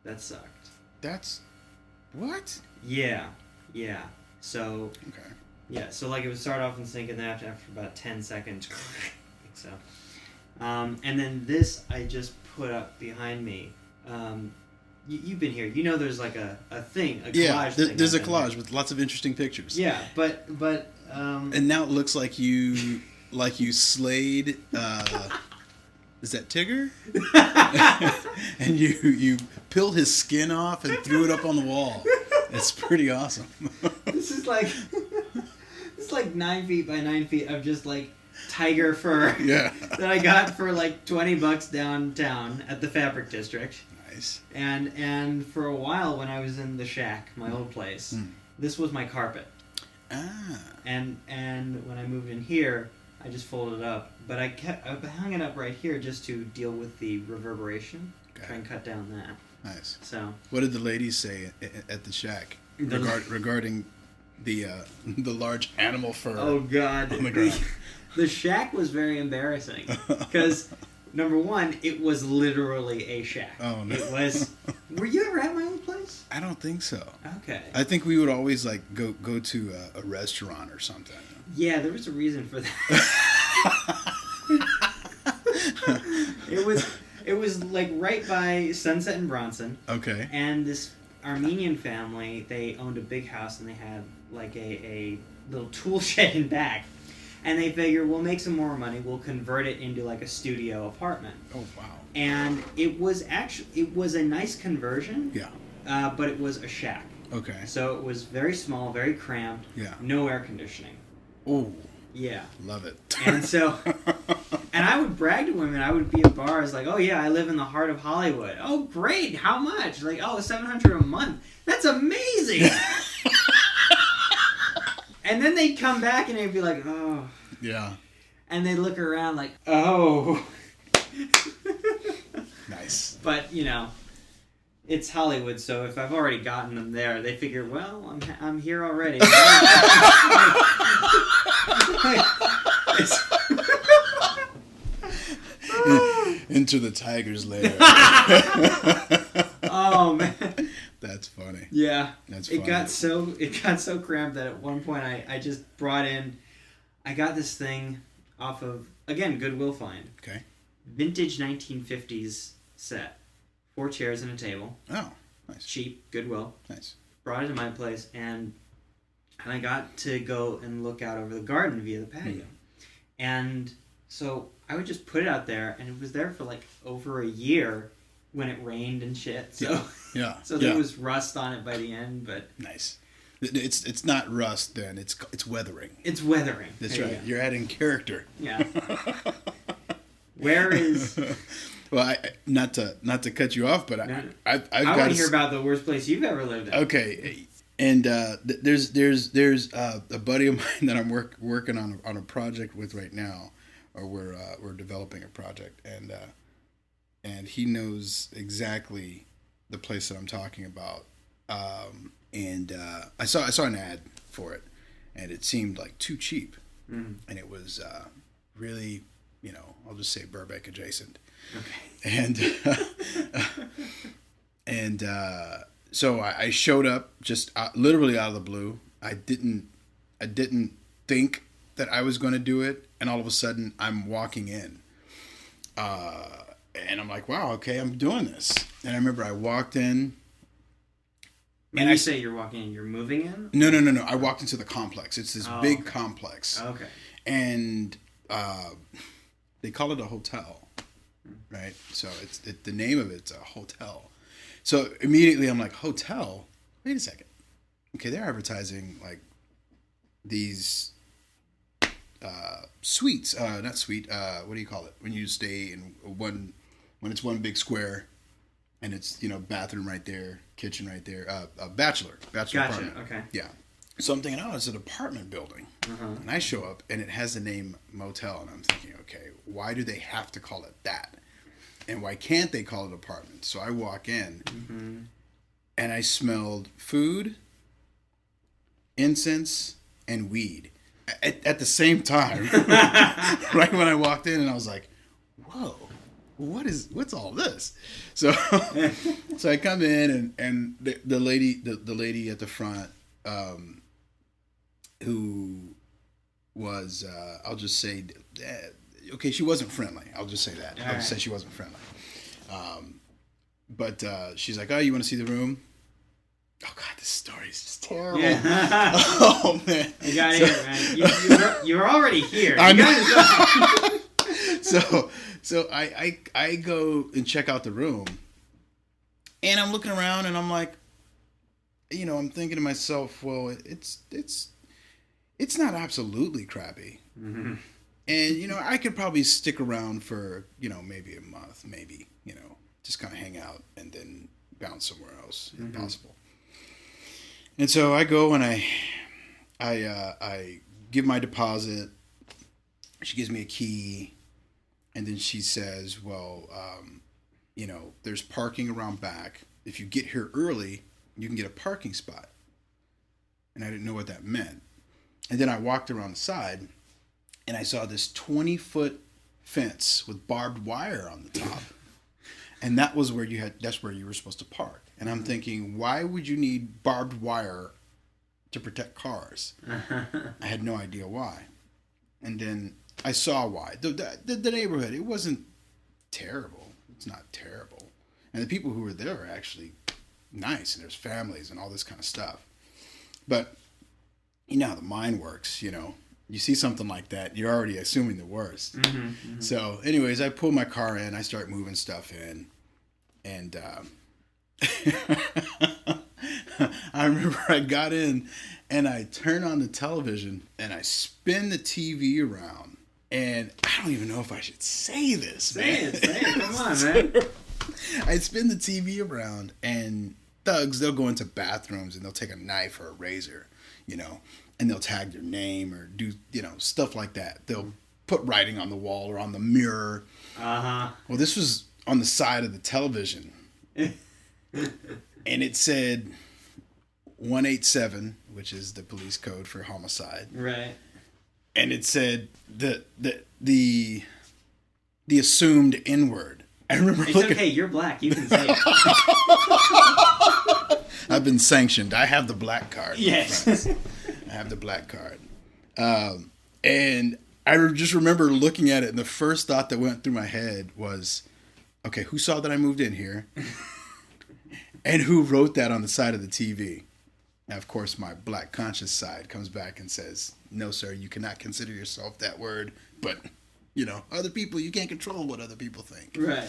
That sucked. That's what? Yeah. So Okay. yeah, so like it would start off in sync, and then after about 10 seconds, so. And then this I just put up behind me. You've been here. You know, there's like a thing, a collage. There's a collage with lots of interesting pictures. Yeah, but. And now it looks like you slayed. Is that Tigger? And you peeled his skin off and threw it up on the wall. It's pretty awesome. This is like 9 feet by 9 feet of just like tiger fur that I got for like $20 downtown at the Fabric District. Nice. And for a while when I was in the shack, my old place, this was my carpet. Ah. And when I moved in here, I just folded it up, but I hung it up right here just to deal with the reverberation. Okay. Try and cut down that. Nice. So. What did the ladies say at the shack regarding the large animal fur? Oh God. On the ground. The shack was very embarrassing because number one, it was literally a shack. Oh no. It was. Were you ever at my old place? I don't think so. Okay. I think we would always like go to a restaurant or something. Yeah, there was a reason for that. It was like right by Sunset and Bronson. Okay. And this Armenian family, they owned a big house and they had like a little tool shed in back. And they figured, we'll make some more money, we'll convert it into like a studio apartment. Oh wow. And it was a nice conversion. Yeah. But it was a shack. Okay. So it was very small, very cramped. Yeah. No air conditioning. Oh. Yeah. Love it. And so, and I would brag to women. I would be at bars like, oh yeah, I live in the heart of Hollywood. Oh great, how much? Like, oh, $700 a month. That's amazing. And then they'd come back and they'd be like, oh. Yeah. And they'd look around like, oh. Nice. But, you know, it's Hollywood, so if I've already gotten them there, they figure, well, I'm here already. Into the tiger's lair. Oh man. That's funny. Yeah. That's funny. It got so cramped that at one point I just brought in, I got this thing off of, again, Goodwill find. Okay. Vintage 1950s set. 4 chairs and a table. Oh, nice. Cheap, Goodwill. Nice. Brought it to my place and I got to go and look out over the garden via the patio. And so I would just put it out there and it was there for like over a year when it rained and shit. So yeah. So there was rust on it by the end, but nice. It's not rust then. It's weathering. It's weathering. That's right. You're adding character. Yeah. Where is? Well, not to cut you off, but I want to hear about the worst place you've ever lived in. Okay, and there's a buddy of mine that I'm working on a project with right now, or we're developing a project, and he knows exactly the place that I'm talking about. And I saw an ad for it, and it seemed like too cheap, and it was really, I'll just say Burbank adjacent. Okay. And so I showed up just literally out of the blue. I didn't think that I was going to do it, and all of a sudden I'm walking in, and I'm like, wow, okay, I'm doing this. And I remember I walked in. When you say you're walking in, you're moving in? No. I walked into the complex. It's this big complex. Okay. And they call it a hotel, right? So the name of it's a hotel. So immediately I'm like, hotel? Wait a second. Okay, they're advertising like these suites. Not suite. What do you call it? When you stay in when it's one big square. And it's, bathroom right there, kitchen right there, a bachelor gotcha. Apartment. Okay. Yeah. So I'm thinking, it's an apartment building. Uh-huh. And I show up, and it has the name motel. And I'm thinking, okay, why do they have to call it that? And why can't they call it apartment? So I walk in, and I smelled food, incense, and weed at the same time. Right when I walked in, and I was like, whoa. what's all this? So so I come in and the lady at the front, who was I'll just say, okay, she wasn't friendly. I'll just say that. I'll just say she wasn't friendly. But she's like, oh, you want to see the room? Oh God, this story is just terrible. Yeah. Oh man, you got it, man. You're already here. So I go and check out the room, and I'm looking around, and I'm like, I'm thinking to myself, well, it's not absolutely crappy, mm-hmm. And I could probably stick around for maybe a month, maybe just kind of hang out and then bounce somewhere else, if mm-hmm. possible. And so I go and I give my deposit. She gives me a key, and then she says, well, there's parking around back. If you get here early, you can get a parking spot. And I didn't know what that meant. And then I walked around the side, and I saw this 20-foot fence with barbed wire on the top. And that's where you were supposed to park. And I'm thinking, why would you need barbed wire to protect cars? I had no idea why. And then I saw why. The neighborhood, it wasn't terrible. It's not terrible. And the people who were there are actually nice, and there's families and all this kind of stuff. But you know how the mind works, You see something like that, you're already assuming the worst. Mm-hmm, mm-hmm. So anyways, I pull my car in, I start moving stuff in, and I remember I got in and I turn on the television and I spin the TV around, and I don't even know if I should say this. Say it, come on, man. I spin the TV around, and thugs, they'll go into bathrooms and they'll take a knife or a razor, and they'll tag their name or do, stuff like that. They'll put writing on the wall or on the mirror. Uh-huh. Well, this was on the side of the television. And it said 187, which is the police code for homicide. Right. And it said the assumed N-word. I remember it's okay, you're black. You can say it. I've been sanctioned. I have the black card. Yes. I have the black card. And I just remember looking at it, and the first thought that went through my head was, okay, who saw that I moved in here? And who wrote that on the side of the TV? Now, of course, my black conscious side comes back and says, no, sir, you cannot consider yourself that word. But, other people, you can't control what other people think. Right.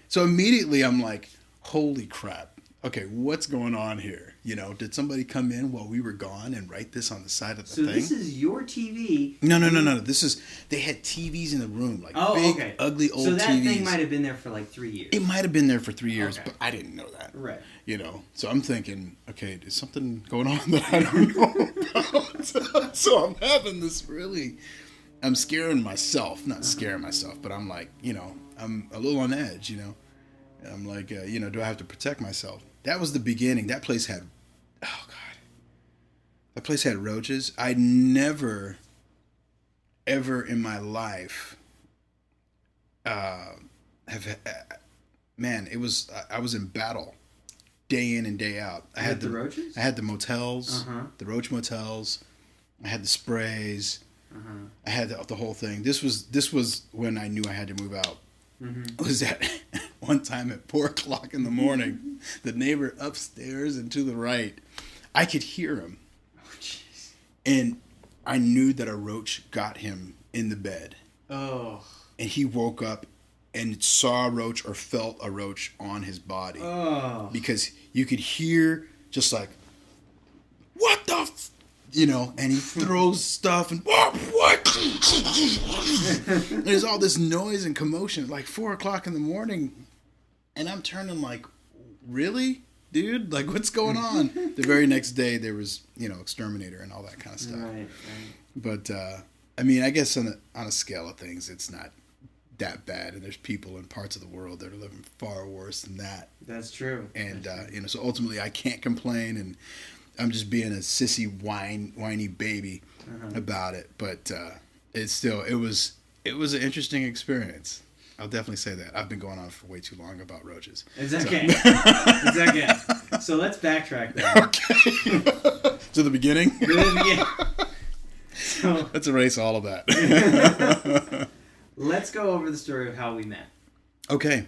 So immediately I'm like, holy crap. Okay, what's going on here? Did somebody come in while we were gone and write this on the side of the thing? So this is your TV. No. They had TVs in the room, like big, ugly old TVs. So that thing might have been there for like 3 years. It might have been there for 3 years, but I didn't know that. Right. So I'm thinking, okay, there's something going on that I don't know about. So I'm having this I'm scaring myself. Not scaring myself, but I'm like, I'm a little on edge, I'm like, do I have to protect myself? That was the beginning. That place had, oh God, that place had roaches. I never, ever in my life, I was in battle, day in and day out. I had the roaches? I had the motels, the roach motels. I had the sprays. I had the whole thing. This was when I knew I had to move out. Mm-hmm. Was that one time at 4:00 in the morning, the neighbor upstairs and to the right, I could hear him. Oh, jeez. And I knew that a roach got him in the bed. Oh. And he woke up and saw a roach or felt a roach on his body. Oh. Because you could hear just like, what the and he throws stuff and what? There's all this noise and commotion at like 4:00 in the morning, and I'm turning like, really, dude? Like, what's going on? The very next day there was exterminator and all that kind of stuff. Right. But I guess on a scale of things, it's not that bad, and there's people in parts of the world that are living far worse than that. That's true. And so ultimately I can't complain, and I'm just being a sissy whiny baby about it, but it was an interesting experience. I'll definitely say that. I've been going on for way too long about roaches. It's okay. It's okay. So let's backtrack then. Okay. To the beginning? To the beginning. So, let's erase all of that. Let's go over the story of how we met. Okay.